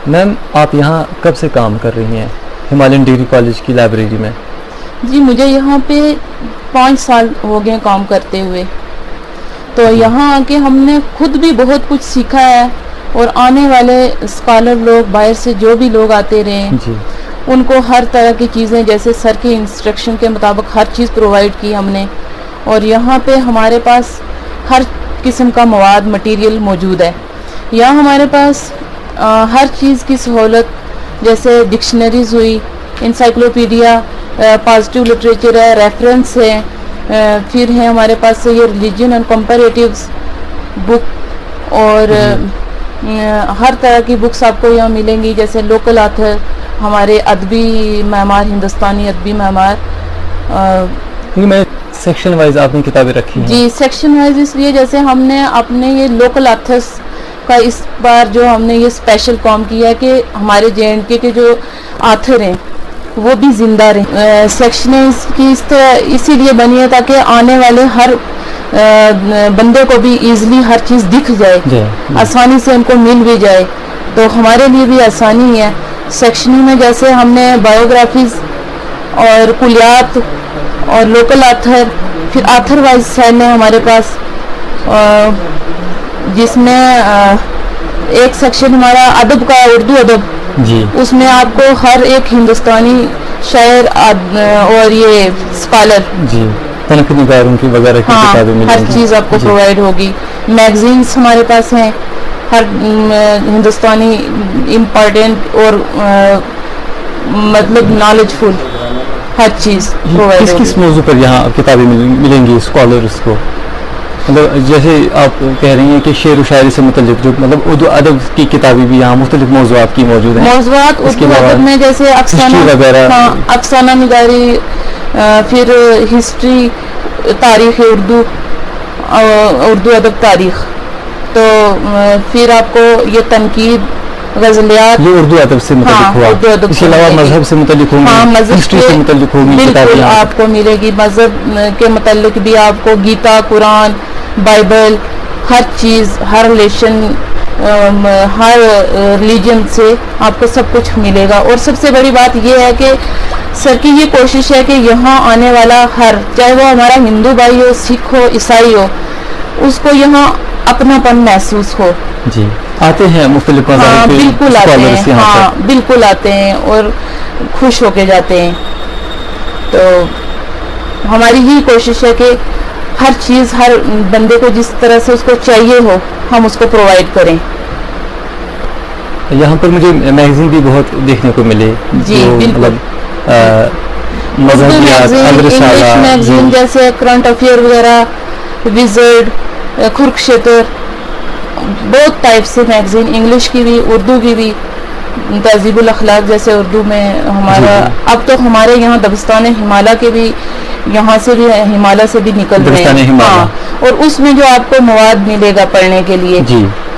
میم آپ یہاں کب سے کام کر رہی ہیں ہمالین ڈگری کالج کی لائبریری میں؟ جی مجھے یہاں پہ 5 سال ہو گئے کام کرتے ہوئے. تو یہاں آ کے ہم نے خود بھی بہت کچھ سیکھا ہے اور آنے والے اسکالر لوگ باہر سے جو بھی لوگ آتے رہے جی ان کو ہر طرح کی چیزیں جیسے سر کی انسٹرکشن کے مطابق ہر چیز پرووائڈ کی ہم نے. اور یہاں پہ ہمارے پاس ہر قسم کا مواد مٹیریل موجود ہے. یہاں ہمارے پاس ہر چیز کی سہولت جیسے ڈکشنریز ہوئی, انسائکلوپیڈیا, پازیٹیو لٹریچر ہے, ریفرنس ہے, پھر ہے ہمارے پاس یہ ریلیجن اینڈ کمپیریٹیوز بک اور ہر طرح کی بکس آپ کو یہاں ملیں گی جیسے لوکل آتھر, ہمارے ادبی معمار, ہندوستانی ادبی معمار. میں سیکشن وائز آپ نے کتابیں رکھی ہیں؟ جی سیکشن وائز اس لیے جیسے ہم نے اپنے یہ لوکل آتھرس کا اس بار جو ہم نے یہ اسپیشل کام کیا ہے کہ ہمارے JNK کے جو آتھر ہیں وہ بھی زندہ رہیں. سیکشن اس کی اس طرح اسی لیے بنی ہے تاکہ آنے والے ہر بندے کو بھی ایزلی ہر چیز دکھ جائے, آسانی سے ان کو مل بھی جائے, تو ہمارے لیے بھی آسانی ہے. سیکشن میں جیسے ہم نے بایوگرافیز اور کلیات اور لوکل آتھر, پھر آتھر وائز سیل ہے ہمارے پاس جس میں ایک سیکشن ہمارا ادب کا, اردو ادب, جی اس میں آپ کو ہر ایک ہندوستانی شاعر اور یہ اسکالر, جی تنقید نگاروں کی وغیرہ کی کتابیں ملیں گی, ہر چیز آپ کو پرووائڈ ہوگی. میگزینس ہمارے پاس ہیں ہر ہندوستانی امپورٹنٹ اور مطلب نالج فل ہر چیز پرووائڈ ہوگی. کس موضوع پر یہاں کتابیں ملیں گی اسکالرس کو؟ مطلب جیسے آپ کہہ رہی ہیں کہ شعر و شاعری سے متعلق جو مطلب اردو ادب کی کتابیں بھی یہاں مختلف موضوعات کی موجود ہیں. موضوعات اردو ادب میں جیسے افسانہ وغیرہ, افسانہ نگاری, پھر ہسٹری, تاریخ اردو, اردو ادب تاریخ, تو پھر آپ کو یہ تنقید, غزلیات, یہ اردو ادب سے متعلق ہوا. اس کے علاوہ مذہب سے متعلق ہوں گی, ہسٹری سے متعلق ہوگی, بالکل آپ کو ملے گی. مذہب کے متعلق بھی آپ کو گیتا, قرآن, بائبل, ہر چیز, ہر ریلیشن, ہر ریلیجن سے آپ کو سب کچھ ملے گا. اور سب سے بڑی بات یہ ہے کہ سر کی یہ کوشش ہے کہ یہاں آنے والا ہر, چاہے وہ ہمارا ہندو بھائی ہو, سکھ ہو, عیسائی ہو, اس کو یہاں اپنا پن محسوس ہو. جی آتے ہیں مختلف مذاہب کے بالکل آتے ہیں, ہاں بالکل آتے ہیں اور خوش ہو کے جاتے ہیں. تو ہماری یہی کوشش ہے کہ ہر چیز ہر بندے کو جس طرح سے اس کو چاہیے ہو ہم اس کو پرووائڈ کریں. یہاں پر مجھے میگزین بھی بہت دیکھنے کو ملے. جی بالکل, انگلش میگزین جیسے کرنٹ افیئر وغیرہ, وزرڈ, کورکشیتر, بہت ٹائپ سے میگزین, انگلش کی بھی, اردو کی بھی, تہذیب الاخلاق جیسے اردو میں ہمارا. اب تو ہمارے یہاں دبستان ہمالیہ کے بھی یہاں سے بھی, ہمالیہ سے بھی نکل رہے ہیں. ہاں, اور اس میں جو آپ کو مواد ملے گا پڑھنے کے لیے,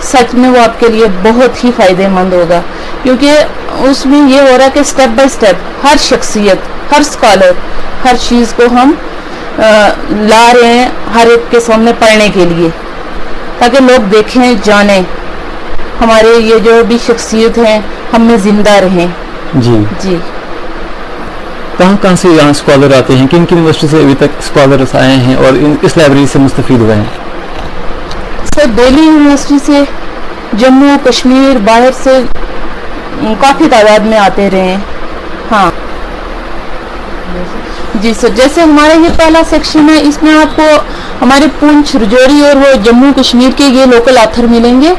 سچ میں وہ آپ کے لیے بہت ہی فائدہ مند ہوگا, کیونکہ اس میں یہ ہو رہا ہے کہ سٹیپ بائی سٹیپ ہر شخصیت, ہر اسکالر, ہر چیز کو ہم لا رہے ہیں ہر ایک کے سامنے پڑھنے کے لیے, تاکہ لوگ دیکھیں, جانیں, ہمارے یہ جو بھی شخصیت ہیں ہم میں زندہ رہیں. جی جی کہاں سے یہاں اسکالر آتے ہیں, کن کن یونیورسٹی سے ابھی تک اسکالرس آئے ہیں اور اس لائبریری سے مستفید ہوئے ہیں؟ سر دہلی یونیورسٹی سے, جموں کشمیر, باہر سے کافی تعداد میں آتے رہے ہیں. ہاں جی سر, جیسے ہمارا یہ پہلا سیکشن ہے, اس میں آپ کو ہمارے پونچھ, رجوری اور وہ جموں کشمیر کے یہ لوکل آتھر ملیں گے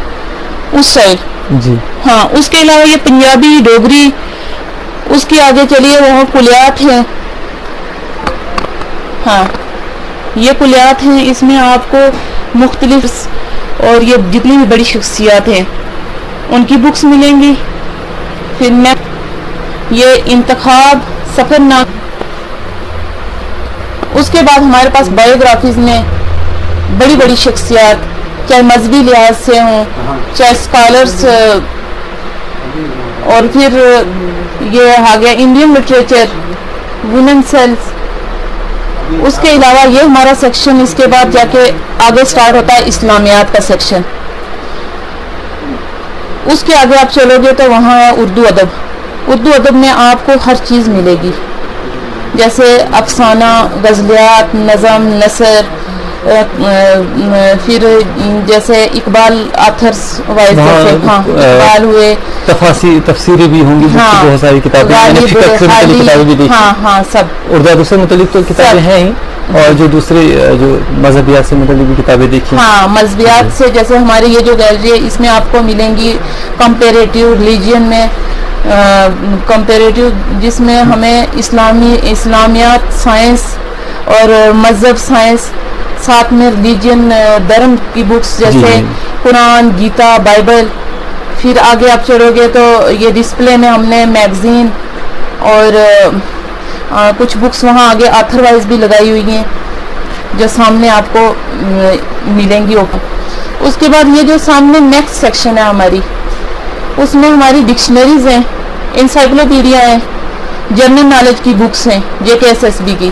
اس سائڈ. جی ہاں, اس کے علاوہ یہ پنجابی, ڈوگری, اس کے آگے چلیے وہاں کلیات ہیں. ہاں یہ کلیات ہیں, اس میں آپ کو مختلف اور یہ جتنی بھی بڑی شخصیات ہیں ان کی بکس ملیں گی. پھر میں یہ انتخاب, سفر نامہ, اس کے بعد ہمارے پاس بایوگرافیز میں بڑی بڑی شخصیات, چاہے مذہبی لحاظ سے ہوں, چاہے اسکالرس, اور پھر یہ آ گیا انڈین لٹریچر, وومن سیلز. اس کے علاوہ یہ ہمارا سیکشن, اس کے بعد جا کے آگے سٹارٹ ہوتا ہے اسلامیات کا سیکشن. اس کے آگے آپ چلو گے تو وہاں ہے اردو ادب. اردو ادب میں آپ کو ہر چیز ملے گی, جیسے افسانہ, غزلیات, نظم, نثر, پھر جیسے اقبال آتھرز وائز, ہاں اقبال ہوئے, تفسیریں بھی ہوں گی, بہت ساری کتابیں, کتابیں بھی دیکھی. ہاں ہاں سب اردو ادب سے متعلق تو کتابیں ہیں ہی, اور جو دوسرے جو مذہبیات سے متعلق بھی کتابیں دیکھی. ہاں مذہبیات سے, جیسے ہماری یہ جو گیلری ہے اس میں آپ کو ملیں گی کمپیریٹیو ریلیجین میں, کمپیریٹیو جس میں ہمیں اسلامیات سائنس اور مذہب سائنس, ساتھ میں ریلیجین دھرم کی بکس جیسے قرآن, گیتا, بائبل. پھر آگے آپ چلو گے تو یہ ڈسپلے میں ہم نے میگزین اور کچھ بکس وہاں آگے آتھر وائز بھی لگائی ہوئی ہیں جو سامنے آپ کو ملیں گی اوپن. اس کے بعد یہ جو سامنے نیکسٹ سیکشن ہے ہماری, اس میں ہماری ڈکشنریز ہیں, انسائکلوپیڈیا ہیں, جنرل نالج کی بکس ہیں JKSSB کی.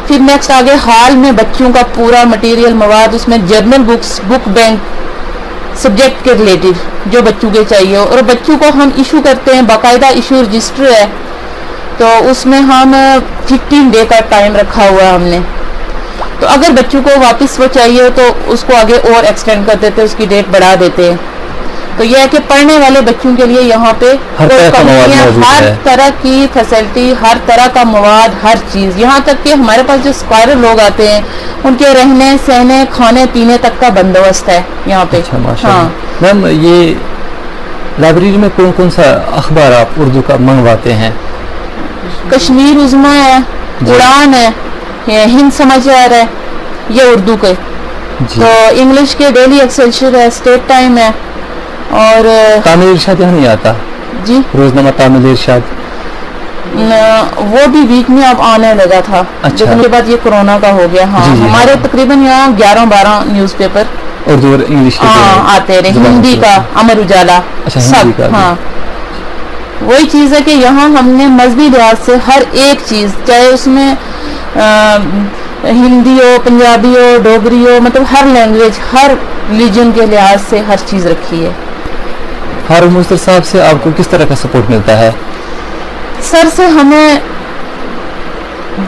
پھر نیکسٹ آگے ہال میں بچوں کا پورا مٹیریل مواد, اس میں جرنل بکس, بک بینک سبجیکٹ کے ریلیٹڈ جو بچوں کے چاہیے, اور بچوں کو ہم ایشو کرتے ہیں, باقاعدہ ایشو رجسٹر ہے, تو اس میں ہم 15 ڈے کا ٹائم رکھا ہوا ہے ہم نے. تو اگر بچوں کو واپس وہ چاہیے تو اس کو آگے اور ایکسٹینڈ کر دیتے, اس کی ڈیٹ بڑھا دیتے ہیں. تو یہ ہے کہ پڑھنے والے بچوں کے لیے یہاں پہ ہر طرح کی فیسلٹی, ہر طرح کا مواد, ہر چیز, یہاں تک کہ ہمارے پاس جو اسکوائر لوگ آتے ہیں ان کے رہنے سہنے کھانے پینے تک کا بندوبست ہے یہاں پہ. ہاں میم, یہ لائبریری میں کون کون سا اخبار آپ اردو کا منگواتے ہیں؟ کشمیر عظمیٰ ہے, اڑان ہے, ہند سماچار ہے, یہ اردو کے. تو انگلش کے ڈیلی ایکسلشر ہے, اسٹیٹ ٹائم ہے, اور تامل ارشاد یہاں نہیں آتا؟ جی روزنامہ تامل ارشاد وہ بھی بیچ میں اب آنے لگا تھا, لیکن کے بعد یہ کورونا کا ہو گیا. ہاں ہمارے تقریباً یہاں 11-12 نیوز پیپر اردو اور انگلش آتے رہے, ہندی کا امر اجالا سب. ہاں وہی چیز ہے کہ یہاں ہم نے مذہبی لحاظ سے ہر ایک چیز, چاہے اس میں ہندی ہو, پنجابی ہو, ڈوگری ہو, مطلب ہر لینگویج, ہر ریلیجن کے لحاظ سے ہر چیز رکھی ہے. فاروق مستر صاحب سے آپ کو کس طرح کا سپورٹ ملتا ہے؟ سر سے ہمیں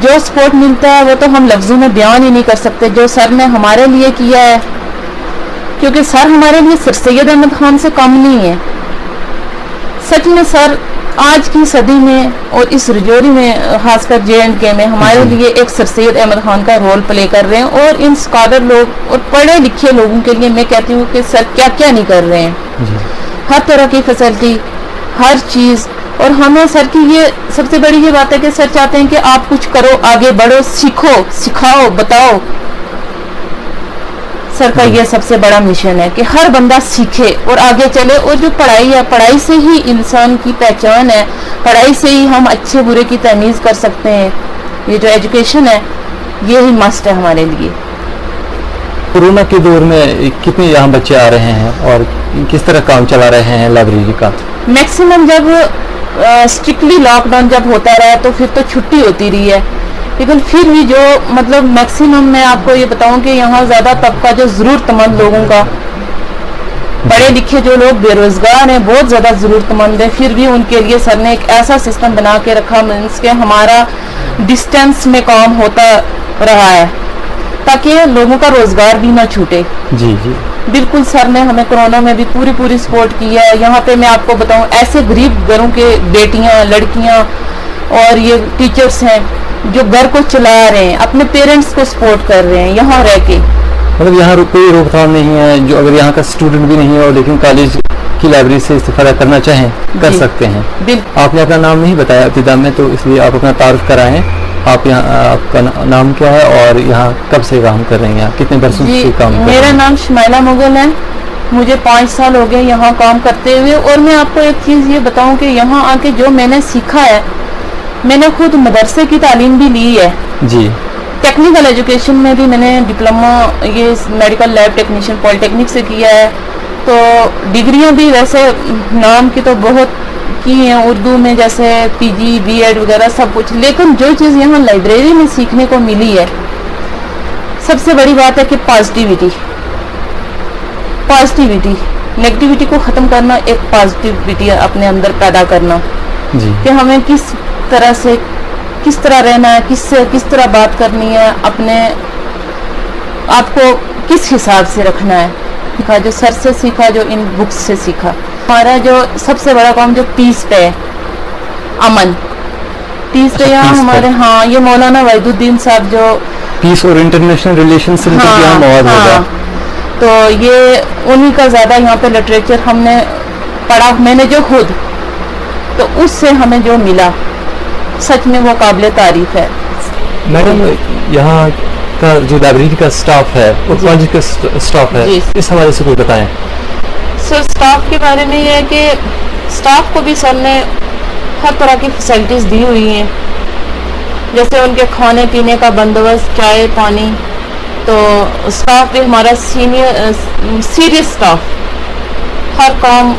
جو سپورٹ ملتا ہے وہ تو ہم لفظوں میں بیان ہی نہیں کر سکتے, جو سر نے ہمارے لیے کیا ہے, کیونکہ سر ہمارے لیے سر سید احمد خان سے کم نہیں ہے. سچ میں سر آج کی صدی میں اور اس رجوری میں, خاص کر JNK میں, ہمارے لیے ایک سر سید احمد خان کا رول پلے کر رہے ہیں. اور ان اسکالر لوگ اور پڑھے لکھے لوگوں کے لیے میں کہتی ہوں کہ سر کیا کیا نہیں کر رہے ہیں. ہر طرح کی فیسلٹی, ہر چیز. اور ہمیں سر کی یہ سب سے بڑی یہ بات ہے کہ سر چاہتے ہیں کہ آپ کچھ کرو, آگے بڑھو, سیکھو, سکھاؤ, بتاؤ. سر کا یہ سب سے بڑا مشن ہے کہ ہر بندہ سیکھے اور آگے چلے. اور جو پڑھائی ہے, پڑھائی سے ہی انسان کی پہچان ہے, پڑھائی سے ہی ہم اچھے برے کی تمیز کر سکتے ہیں. یہ جو ایجوکیشن ہے یہی مسٹ ہے ہمارے لیے. کورونا کے دور میں کتنے یہاں بچے آ رہے ہیں اور کس طرح کام چلا رہے ہیں لائبریری کا؟ میکسیمم جب اسٹرکٹلی لاک ڈاؤن جب ہوتا رہا تو پھر تو چھٹی ہوتی رہی ہے, لیکن پھر بھی جو مطلب میکسیمم میں آپ کو یہ بتاؤں کہ یہاں زیادہ طبقہ جو ضرورت مند لوگوں کا, پڑھے لکھے جو لوگ بے روزگار ہیں, بہت زیادہ ضرورت مند ہیں, پھر بھی ان کے لیے سر نے ایک ایسا سسٹم بنا کے رکھا, مینس کہ ہمارا ڈسٹینس میں کام ہوتا رہا ہے تاکہ لوگوں کا روزگار بھی نہ چھوٹے. جی جی بالکل. سر نے ہمیں کورونا میں بھی پوری سپورٹ کی ہے. یہاں پہ میں آپ کو بتاؤں, ایسے غریب گھروں کے بیٹیاں, لڑکیاں اور یہ ٹیچرز ہیں جو گھر کو چلا رہے ہیں, اپنے پیرنٹس کو سپورٹ کر رہے ہیں یہاں رہ کے. مطلب یہاں کوئی روک تھام نہیں ہے, جو اگر یہاں کا اسٹوڈنٹ بھی نہیں ہے اور لیکن کالج کی لائبریری سے استفادہ کرنا چاہیں کر سکتے ہیں. آپ نے اپنا نام نہیں بتایا ابتدا میں, تو اس لیے آپ اپنا تعارف کرائیں. آپ یہاں, آپ کا نام کیا ہے اور یہاں کب سے کام کر رہے ہیں, کتنے برسوں سے کام کر رہے ہیں؟ میرا نام شمائلہ مغل ہے, مجھے 5 سال ہو گئے یہاں کام کرتے ہوئے. اور میں آپ کو ایک چیز یہ بتاؤں کہ یہاں آ کے جو میں نے سیکھا ہے, میں نے خود مدرسے کی تعلیم بھی لی ہے. جی. ٹیکنیکل ایجوکیشن میں بھی میں نے ڈپلوما یہ میڈیکل لیب ٹیکنیشین پولیٹیکنک سے کیا ہے. تو ڈگریاں بھی ویسے نام کی تو بہت کی ہیں اردو میں, جیسے PG B.Ed وغیرہ سب کچھ. لیکن جو چیز یہاں لائبریری میں سیکھنے کو ملی ہے, سب سے بڑی بات ہے کہ پازیٹیوٹی. नेगेटिविटी को ख़त्म करना, एक पॉजिटिविटी अपने अंदर पैदा करना जी कि हमें किस तरह रहना है, किस तरह बात करनी है, अपने आपको किस हिसाब से रखना है, सीखा जो सर से सीखा, जो इन बुक्स से सीखा। हमारा जो सबसे बड़ा काम जो पीस पे है, अमन पीस पे, यहाँ हमारे हाँ ये मौलाना वहीदुद्दीन साहब जो पीस और इंटरनेशनल रिलेशन से मवाद होगा, तो ये उन्हीं का ज़्यादा यहाँ पे लिटरेचर हमने पढ़ा, मैंने जो खुद, तो उससे हमें जो मिला सच में वो काबिल तारीफ है। मैडम यहाँ का जो लाइब्रेरी का स्टाफ है और कॉलेज का स्टाफ है, इस हवाले से कुछ बताएं। सर स्टाफ के बारे में ये है कि स्टाफ को भी सर ने हर तरह की फैसिलिटीज़ दी हुई हैं, जैसे उनके खाने पीने का बंदोबस्त, चाय पानी, तो स्टाफ भी हमारा सीरियस स्टाफ, हर काम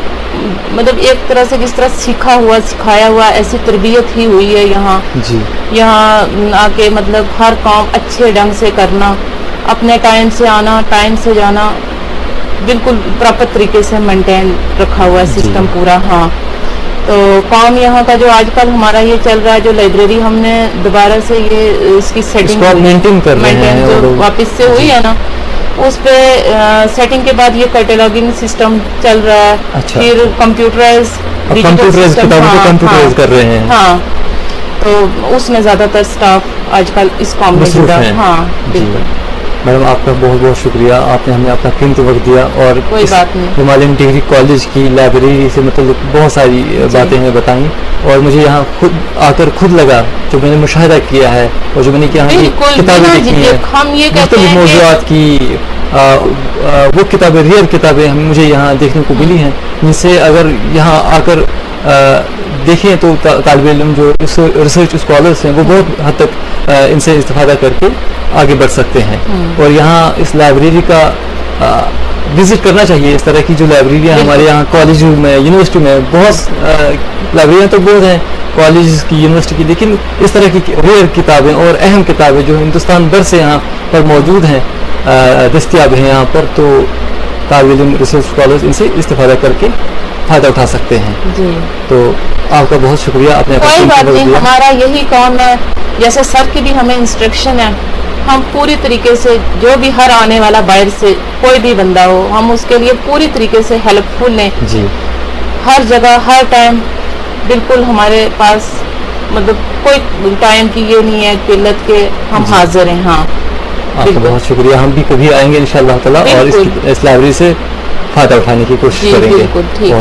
मतलब एक तरह से जिस तरह सीखा हुआ सिखाया हुआ ऐसी तरबियत ही हुई है यहाँ जी। यहाँ आके मतलब हर काम अच्छे ढंग से करना, अपने टाइम से आना, टाइम से जाना, बिल्कुल प्रॉपर तरीके से मेंटेन रखा हुआ है सिस्टम पूरा। हाँ, तो काम यहाँ का जो आजकल हमारा ये चल रहा है, जो लाइब्रेरी हमने दोबारा से ये इसकी सेटिंग मेंटेन जो वापस से हुई है ना, उस पे सेटिंग के बाद ये कैटलॉगिंग सिस्टम चल रहा है। अच्छा। फिर कंप्यूटराइज कर रहे हैं। हाँ, तो उसमें ज्यादातर स्टाफ आजकल इस काम में जुड़ा है। हाँ बिल्कुल। मैडम आपका बहुत बहुत शुक्रिया, आपने हमें अपना कीमती वक्त दिया और कोई बात नहीं, हिमालयन डिग्री कॉलेज की लाइब्रेरी से मतलब बहुत सारी बातें हमें बताई, और मुझे यहाँ खुद आकर खुद लगा, जो मैंने मुशाहिदा किया है और जो मैंने यहाँ की किताबें देखी हैं, मुख्तलिफ मौज़ूआत की वो किताबें, रियल किताबें मुझे यहाँ देखने को मिली हैं, जिनसे अगर यहाँ आकर देखें तो तालिब इल्म जो रिसर्च स्कॉलर्स हैं वो बहुत हद तक इनसे इस्तेफादा करके आगे बढ़ सकते हैं। और यहाँ इस लाइब्रेरी का विजिट करना चाहिए। इस तरह की जो लाइब्रेरियाँ हमारे यहाँ कॉलेज में, यूनिवर्सिटी में बहुत लाइब्रेरियाँ तो बहुत हैं कॉलेज की, यूनिवर्सिटी की, लेकिन इस तरह की रेयर किताबें और अहम किताबें जो हिंदुस्तान भर से यहाँ पर मौजूद हैं, दस्तियाब हैं यहाँ पर, तो तालिब इल्म रिसर्च स्कॉलर्स इनसे इस्तेफादा करके फ़ायदा उठा सकते हैं जी। तो आपका बहुत शुक्रिया। आपने कोई बात नहीं, हमारा यही काम है, जैसे सर की भी हमें इंस्ट्रक्शन है, हम पूरी तरीके से जो भी हर आने वाला बाहर से कोई भी बंदा हो, हम उसके लिए पूरी तरीके से हेल्पफुल हैं जी। हर जगह हर टाइम बिल्कुल हमारे पास मतलब कोई टाइम की ये नहीं है किल्लत के, हम हाजिर हैं। हाँ आपका बहुत शुक्रिया, हम भी कभी आएंगे इंशाअल्लाह ताला और इस लाइब्रेरी से फायदा उठाने की कोशिश करेंगे। बिल्कुल ठीक।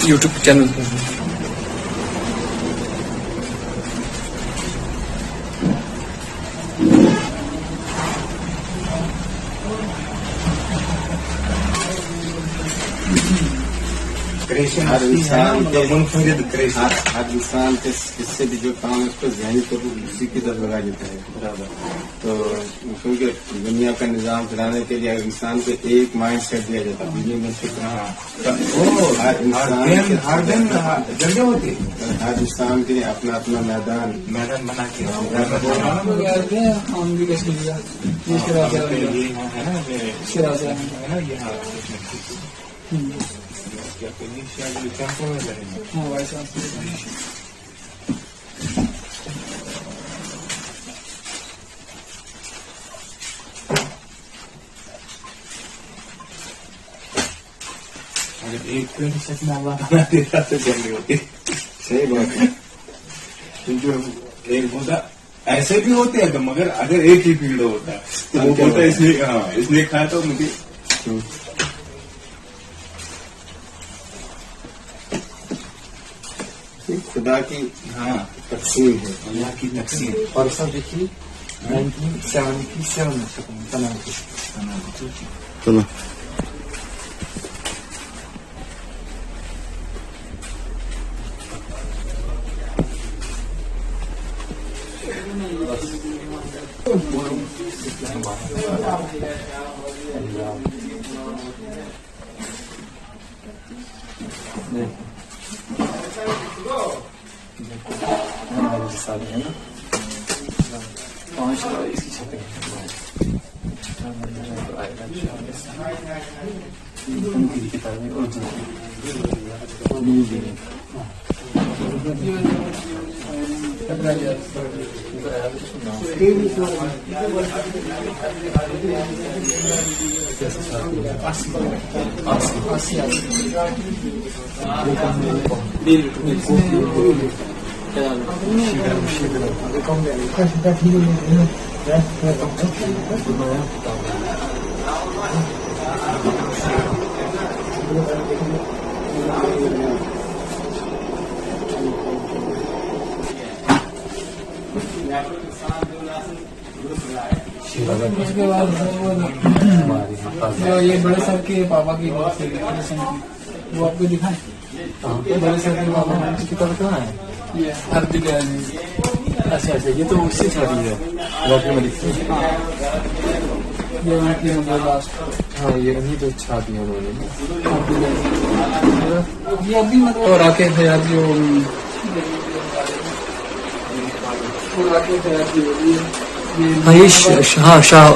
यूट्यूब चैनल क्रिएशन हर इंसान के मुनफरिद क्रिएशन हर इंसान के किससे भी जो काम है उस पर ज़हनी तौर पर उसी की तरफ लगा देता है बराबर। तो क्योंकि दुनिया का निज़ाम चलाने के लिए इंसान को एक माइंड सेट दिया जाता है, दुनिया में कितना हर दिन जगह होती है, हर इंसान के लिए अपना अपना मैदान बना के अगर एक प्रतिशत में अल्लाह बना देता तो जल्दी होती। सही बात है। जो एक होता ऐसे भी होते हैं तो मगर अगर एक ही फील्ड होता तो वो बोलता इसलिए खाया तो मुझे खुदा की तकसीम है, अल्लाह की तकसीम। परसों देखिए 1977 में चलो है ना 5 इसकी छपें किताबें और उसके बाद जो ये बड़े सर के पापा की वो आपको दिखाएं। बड़े सर के पापा की किताब कहाँ है? ये हर जगह अच्छा अच्छा, ये तो उससे छापी है वाकई में लिखी है। ये उनकी लास्ट हाँ ये उन्हीं तो छापी है उन्होंने। ये अभी मतलब और आके थे आज जो आके थे आज हाँ ये हाँ शाह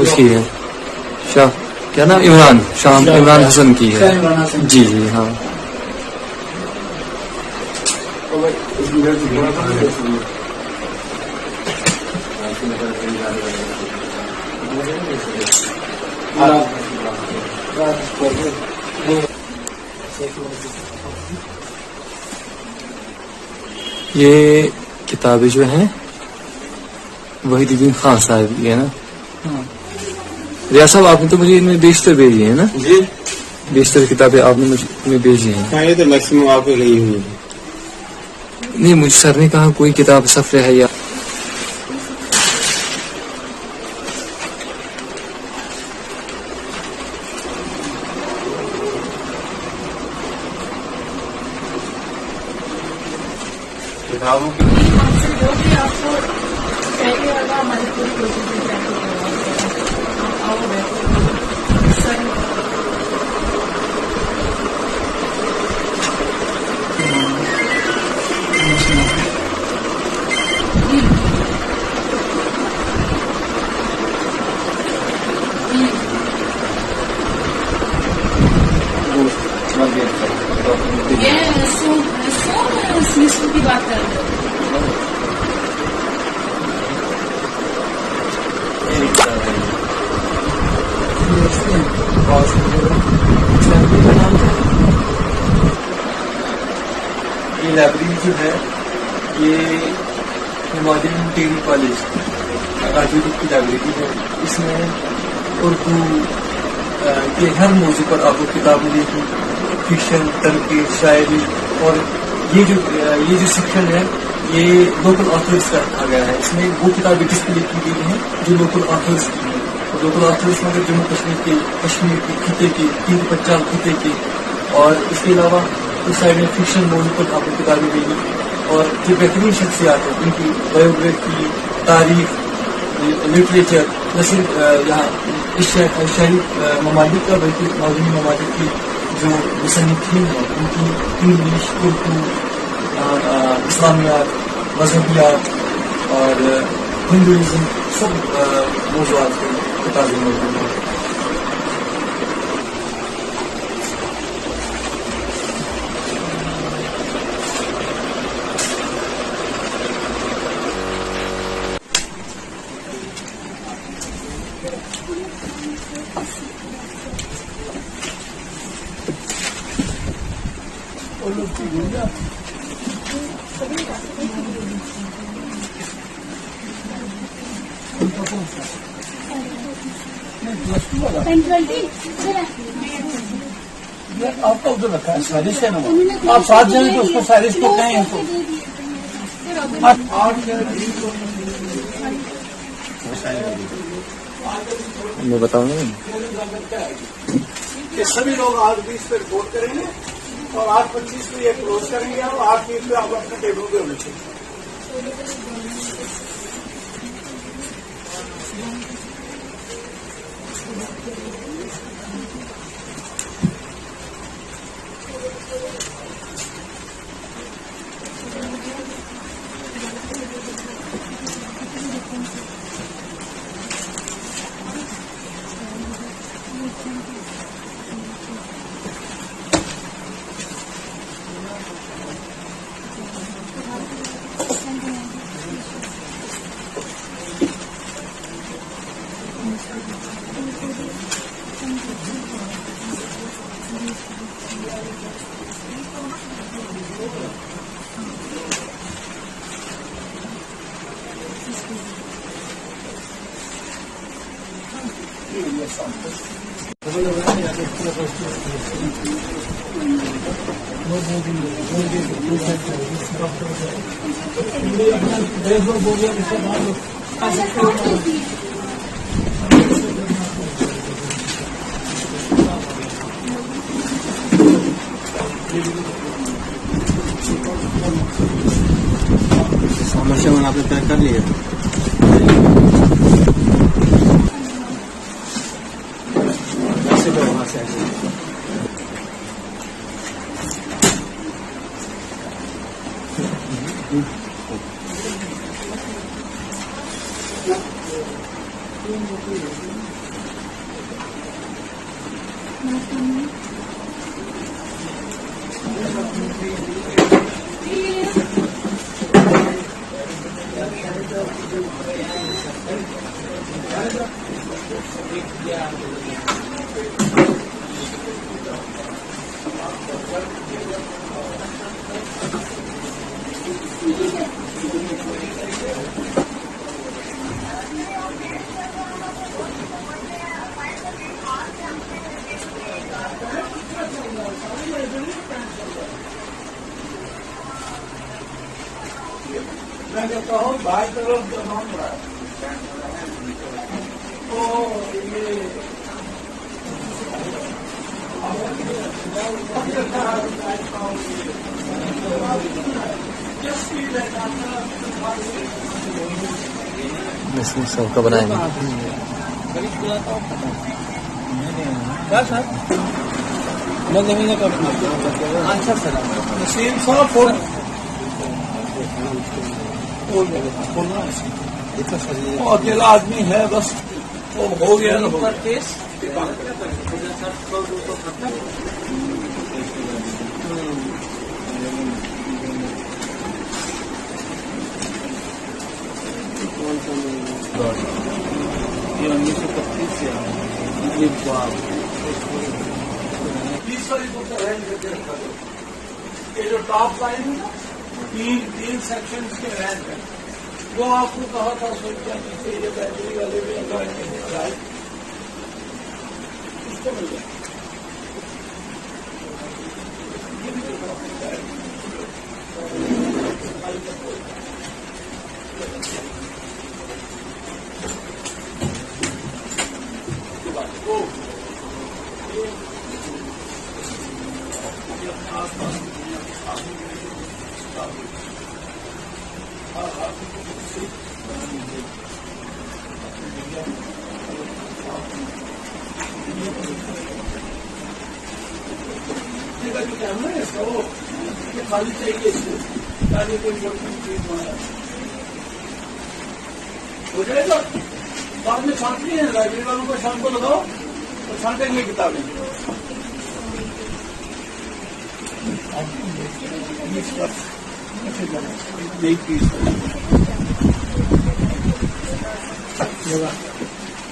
उसकी है, शाह क्या नाम, इमरान शाह इमरान हसन की है। जी जी हाँ। ये किताबें जो हैं वहीदुद्दीन खान साहब की है ना। रियाज साहब आपने तो मुझे इनमें 20 भेजी है ना जी, 20 किताबें आपने मुझे भेजी हैं। हाँ ये तो मैक्सिमम आपको गई हुई है। नहीं मुझे सर ने कहा कोई किताब सफर है या किताबों की की बात कर रहे ये लाइब्रेरी जो है ये हिमालयन डिग्री कॉलेज आयुर्वेदिक की लाइब्रेरी है। इसमें उर्दू के हर मौजू पर आपको किताब मिलेगी, फिक्शन, तनकीद, शायरी। और ये जो सेक्शन है ये लोकल ऑथर्स का रखा गया है। इसमें वो किताबें डिस्प्ले की गई हैं जो लोकल ऑथर्स की हैं। और लोकल ऑथर्स में जम्मू कश्मीर के खिते के 350 खिते के اور اس کے علاوہ اس سائڈ میں فکشن موضوع پر آپ کو کتابیں دیں گی اور جو بہترین شخصیات ہیں ان کی بایوگرافی، تاریخ، لٹریچر، نہ صرف یہاں شہری ممالک کا بلکہ معذوری ممالک کی جو مصنفین ہیں ان کی انگلش، اردو، اسلامیات، مذہبیات اور ہندوازم سب موضوعات کی کتابیں موجود ہیں. آپ کا ادھر رکھا ہے سائرس ہے نا، آپ ساتھ جائیں تو اس کو سائرس کو کہیں ان کو میں بتاؤں گا کہ سبھی لوگ 8:20 پہ رپورٹ کریں گے اور 8:25 پہ یہ کلوز کریں گے اور 8:30 پہ آپ اپنے ٹیبل پہ ہونے چاہیے. سامنے آپ نے طے کر لیا. میں کہتا ہوں بھائی طرف سب کا بنائیں گے. کیا سر میں زمین کا اچھا سر نسیم صاحب فون وہ اکیلا آدمی ہے بس وہ ہو گیا نا کیس یہ 1931 سے 20 والی بک ارینج کر کے رکھا دو. یہ جو ٹاپ لائن ہے نا تین سیکشن کے رینک ہے وہ آپ کو کہا تھا سوچا نیچے یہ بیٹری والے بھی اس کو مل جائے. कैमरा है इसका, वो ये खाली चाहिए इसको, ताकि कोई चीज हो जाएगा। बाद में छांटनी है, लाइब्रेरी वालों को शाम को लगाओ तो छांटेंगे किताबें।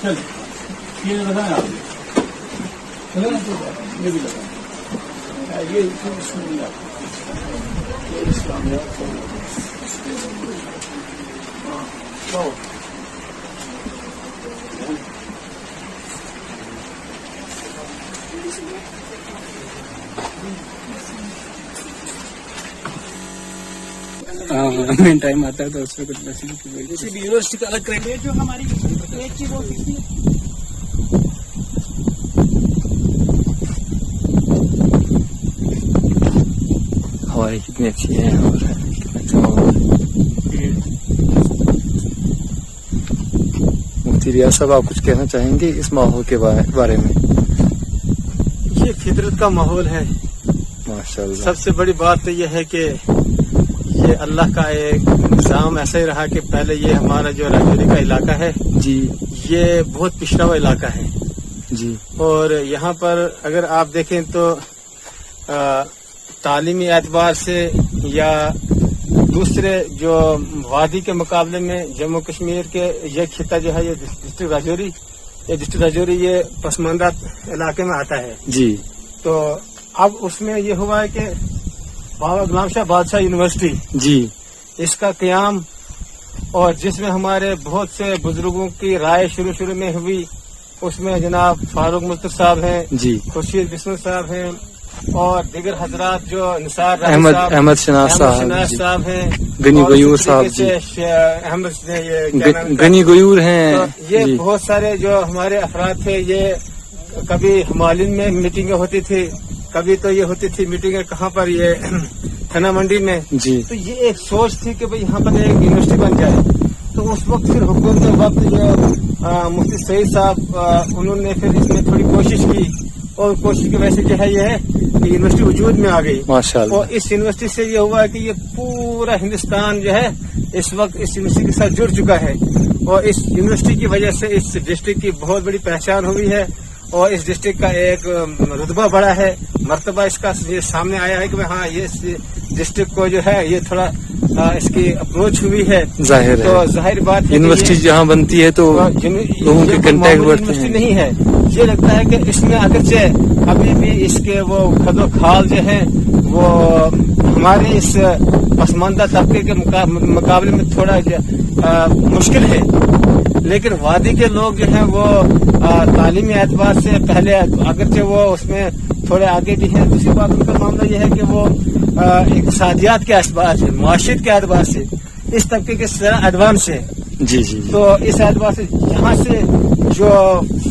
चल ये लगाए आप, ये भी लगाए, ये इसमें भी आप इस्लाम मेन टाइम आता है तो उसमें कुछ किसी भी यूनिवर्सिटी का अलग क्राइटेरिया जो हमारी एक चीज वो सीखती है। हवाएं कितनी अच्छी है और कितना अच्छा माहौल है। मुफ्ती रियाज साहब, आप कुछ कहना चाहेंगे इस माहौल के बारे में? ये फितरत का माहौल है। माशाल्लाह। सबसे बड़ी बात तो ये है कि ये अल्लाह का एक निज़ाम ऐसा ही रहा कि पहले ये हमारा जो राजौरी का इलाका है जी, ये बहुत पिछड़ा हुआ इलाका है जी, और यहाँ पर अगर आप देखें तो तालीमी एतबार से या दूसरे जो वादी के मुकाबले में जम्मू कश्मीर के ये खिता जो है ये डिस्ट्रिक्ट राजौरी ये पसमानदा इलाके में आता है जी। तो अब उसमें ये हुआ है कि बाबा गुलाम शाह बादशाह यूनिवर्सिटी जी, इसका क़याम और जिसमें हमारे बहुत से बुजुर्गों की राय शुरू में हुई, उसमें जनाब फारूक मुस्तफा साहब हैं जी, खुर्शीद बिस्मिल साहब हैं और दीगर हजरात जो निसार अहमद शनास साहब हैं, गनी गयूर साहब जी, गनी गयूर हैं। तो ये बहुत सारे जो हमारे अफराद थे, ये कभी हिमालयन में मीटिंगें होती थी, कभी तो ये होती थी मीटिंगें कहाँ पर, ये थना मंडी में जी। तो ये एक सोच थी कि भाई यहाँ पर एक यूनिवर्सिटी बन जाए। तो उस वक्त फिर हुकूमत के वक्त जो मुफ्ती सईद साहब उन्होंने फिर इसमें थोड़ी कोशिश की और कोशिश की वजह से जो है ये है कि यूनिवर्सिटी वजूद में आ गई माशाल्लाह। और इस यूनिवर्सिटी से ये हुआ कि ये पूरा हिंदुस्तान जो है इस वक्त इस यूनिवर्सिटी के साथ जुड़ चुका है और इस यूनिवर्सिटी की वजह से इस डिस्ट्रिक्ट की बहुत बड़ी पहचान हुई है और इस डिस्ट्रिक्ट का एक रुतबा बढ़ा है, मर्तबा इसका ये सामने आया है कि हाँ ये डिस्ट्रिक्ट को जो है ये थोड़ा इसकी अप्रोच हुई है। जाहिर है, तो जाहिर बात है यूनिवर्सिटी जहाँ बनती है तो लोगों के कंटेक्ट बढ़ते हैं। नहीं है, ये लगता है कि इसमें अगरचे अभी भी इसके वो खदो खाल जो है वो हमारे इस पसमानदा तबके के मुकाबले में थोड़ा मुश्किल है, लेकिन वादी के लोग जो हैं वो तालीमी एतबार से पहले अगरचे वो उसमें थोड़े आगे भी हैं। दूसरी बात उनका मामला ये है कि वो इक़्तिसादियात के एतबार से, माशियत के एतबार से इस तबके के ज़रा एडवांस है जी जी। तो इस एतबार से यहाँ से जो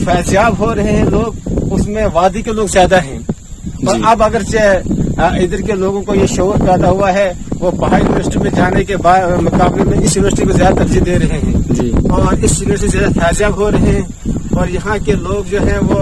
फैज़याब हो रहे हैं लोग उसमें वादी के लोग ज्यादा हैं और अब अगरचे इधर के लोगों को ये शऊर पैदा हुआ है, वो पहाड़ी यूनिवर्सिटी में जाने के मुकाबले में इस यूनिवर्सिटी को ज्यादा तरजीह दे रहे हैं जी। और इस यूनिवर्सिटी से ज्यादा फैज़याब हो रहे हैं और यहाँ के लोग जो हैं वो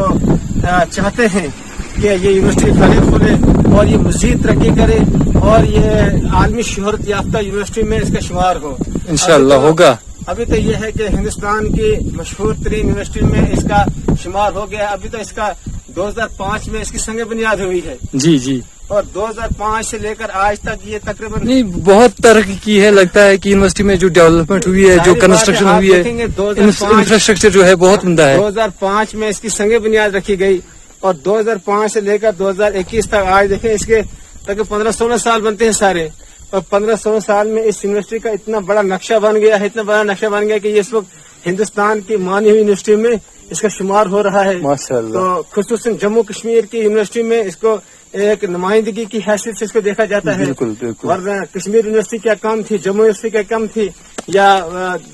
चाहते हैं कि ये यूनिवर्सिटी फले फूले और ये मजीद तरक्की करे और ये आलमी शोहरत याफ्ता यूनिवर्सिटी में इसका शुमार हो। इंशाअल्लाह होगा। अभी तो ये है कि हिंदुस्तान की मशहूर तरीन यूनिवर्सिटी में इसका शुमार हो गया। अभी तो इसका 2005 में इसकी संग बुनियाद हुई है जी जी और 2005 से लेकर आज तक ये तकरीबन नहीं बहुत तरक्की की है। लगता है कि यूनिवर्सिटी में जो डेवलपमेंट हुई है, जो कंस्ट्रक्शन हुई है, इंफ्रास्ट्रक्चर जो है बहुत उम्दा है। 2005 में इसकी संग बुनियाद रखी गई और 2005 से लेकर 2021 तक आज देखें इसके तक 15-16 साल बनते हैं सारे और 15-16 साल में इस यूनिवर्सिटी का इतना बड़ा नक्शा बन गया है, इतना बड़ा नक्शा बन गया कि इस वक्त हिंदुस्तान की मानी हुई यूनिवर्सिटी में इसका शुमार हो रहा है माशाअल्लाह। तो खुसूसन जम्मू कश्मीर की यूनिवर्सिटी में इसको एक नुमाइंदगी की हैसियत से इसको देखा जाता है। बिल्कुल बिल्कुल। वरना कश्मीर यूनिवर्सिटी क्या कम थी, जम्मू यूनिवर्सिटी क्या कम थी या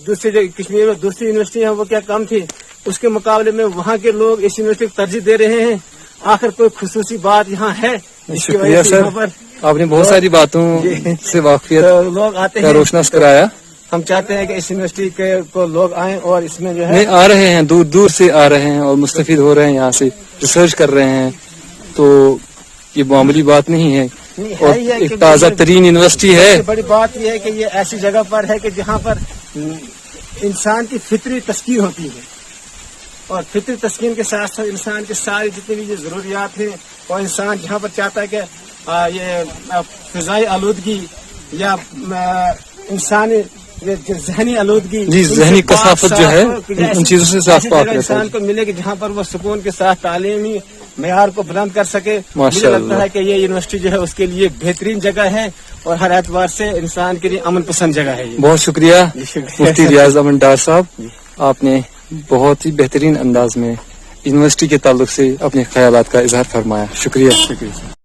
दूसरी जो कश्मीर में दूसरी यूनिवर्सिटी है वो क्या कम थी, उसके मुकाबले में वहाँ के लोग इस यूनिवर्सिटी को तरजीह दे रहे हैं। आखिर कोई खुसूसी बात यहाँ है जिसकी वजह से यहाँ पर आपने बहुत सारी बातों से वाकफियत लोग आते हैं रोशनास कराया। हम चाहते हैं कि इस यूनिवर्सिटी के को लोग आए और इसमें जो है नहीं आ रहे हैं, दूर दूर से आ रहे हैं और मुस्तफिद हो रहे हैं, यहाँ से रिसर्च कर रहे हैं, तो ये मामूली बात नहीं है नहीं, और है ही है एक कि ताज़ा तरीन यूनिवर्सिटी है। सबसे बड़ी बात यह है कि ये ऐसी जगह पर है कि जहाँ पर इंसान की फितरी तस्कीन होती है और फितरी तस्कीन के साथ साथ इंसान की सारी जितनी भी ज़रूरियात हैं और इंसान जहाँ पर चाहता है कि ये फिजाई आलूदगी या इंसानी ज़हनी आलूदगी जी, ज़हनी कसाफत जो है उन चीज़ों से साफ पाक रहता है। इंसान को मिले कि जहाँ पर वो सुकून के साथ तालीमी मेयार को बुलंद कर सके। मुझे माशाअल्लाह। लगता है कि ये यूनिवर्सिटी जो है उसके लिए बेहतरीन जगह है और हर एतबार से इंसान के लिए अमन पसंद जगह है ये। बहुत शुक्रिया जी, शुक्रिया। मुफ्ती रियाज अमन डार साहब, आपने बहुत ही बेहतरीन अंदाज में यूनिवर्सिटी के ताल्लुक से अपने ख्यालात का इजहार फरमाया। शुक्रिया।